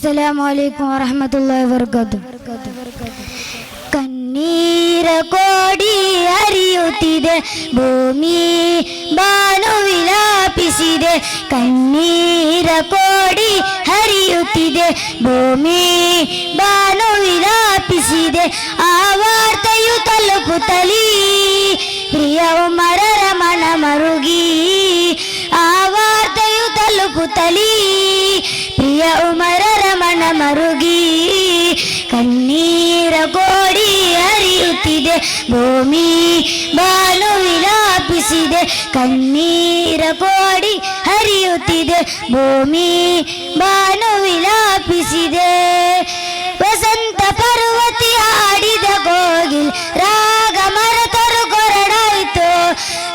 അസ്സലാമു അലൈക്കും വറഹ്മത്തുള്ളാഹി വബറകാതുഹു. കണ്ണീര കോടി അരിയുತ್ತಿದೆ ಭೂಮಿ ಬಾನು ವಿಲಾಪಿಸಿದೆ. ಕಣ್ಣೀರ ಕೋಡಿ ಹರಿಯುತ್ತಿದೆ ಭೂಮಿ ಬಾನು ವಿಲಾಪಿಸಿದೆ. ಆ ವಾರ್ತೆಯು ತಲುಪುತ್ತಲೀ ಪ್ರಿಯ ಉಮರರ ಮನ ಮರುಗಿ. ಆ ವಾರ್ತೆಯು ತಲುಪುತ್ತಲೀ ಪ್ರಿಯ ಉಮರರ ಮನ ಮರುಗಿ. ಕಣ್ಣೀರ ಕೋಡಿ ಹರಿಯುತ್ತಿದೆ ಭೂಮಿ ಬಾನು ವಿಲಾಪಿಸಿದೆ. ಕಣ್ಣೀರ ಕೋಡಿ ಹರಿಯುತ್ತಿದೆ ಭೂಮಿ ಬಾನು ವಿಲಾಪಿಸಿದೆ. ವಸಂತ ಪರ್ವತಿ ಆಡಿದ ಕೋಗಿಲ್ ರಾಗ ಮರೆತರು ಕೊರಡಾಯಿತು.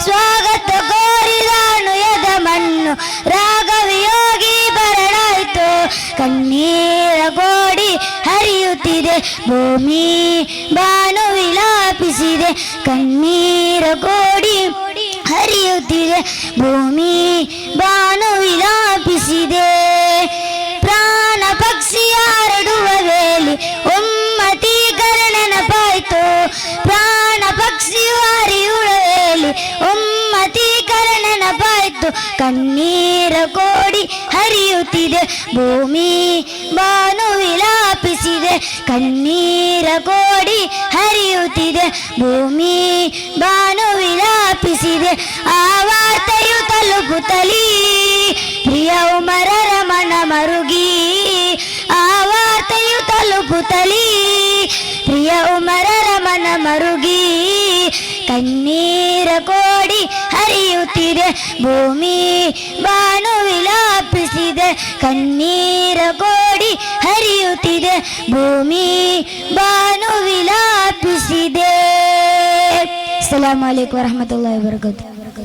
ಸ್ವಾಗತ ಕೋರಿದಾನು ಎದ ಮಣ್ಣು ರಾಗ ವಿಯೋಗಿ ಬರಡಾಯಿತು. ಕಣ್ಣೀರ ಕೋಡಿ ಹರಿಯುತ್ತಿದೆ ಭೂಮಿ ಬಾನು ವಿಲಾಪಿಸಿದೆ. ಕಣ್ಣೀರ ಕೋಡಿ ಹರಿಯುತ್ತಿದೆ ಭೂಮಿ ಬಾನು ವಿಲಾಪಿಸಿದೆ. ಪ್ರಾಣ ಪಕ್ಷಿ ಹಾರಡುವ ವೇಳೆ ಒಮ್ಮತೀಕರ ನೆನಪಾಯಿತು. ಪ್ರಾಣ ಪಕ್ಷಿ ಹಾರಿಯುವ ವೇಳೆ ಒಮ್ಮತೀಕರ ನೆನಪಾಯಿತು. ಕಣ್ಣೀರ ಕೋಡಿ ಹರಿಯುತ್ತಿದೆ ಭೂಮಿ ಬಾನು ವಿಲಾಪಿಸಿದೆ. ಕಣ್ಣೀರ ಕೋಡಿ ಹರಿಯುತ್ತಿದೆ ಭೂಮಿ ಬಾನು ವಿಲಾಪಿಸಿದೆ. ಆ ವಾರ್ತೆಯು ತಲುಪುತ್ತಲೀ ಪ್ರಿಯ ಉಮರರ ಮನ ಮರುಗಿ. ಆ ವಾರ್ತೆಯು ತಲುಪುತ್ತಲೀ ಪ್ರಿಯ ಉಮರರ ಮನ ಮರುಗಿ. ಕಣ್ಣೀರ ಕೋಡಿ ಹರಿಯುತ್ತಿದೆ ಭೂಮಿ ಬಾನು ವಿಲಾಪಿಸಿದೆ. ಕಣ್ಣೀರ ಕೋಡಿ ಹರಿಯುತ್ತಿದೆ ಭೂಮಿ ಬಾನು ವಿಲಾಪಿಸಿದೆ. ಅಸ್ಸಲಾಮು ಅಲೈಕುಂ ವರಹ್ಮತುಲ್ಲಾಹಿ ವಬರಕಾತುಹು.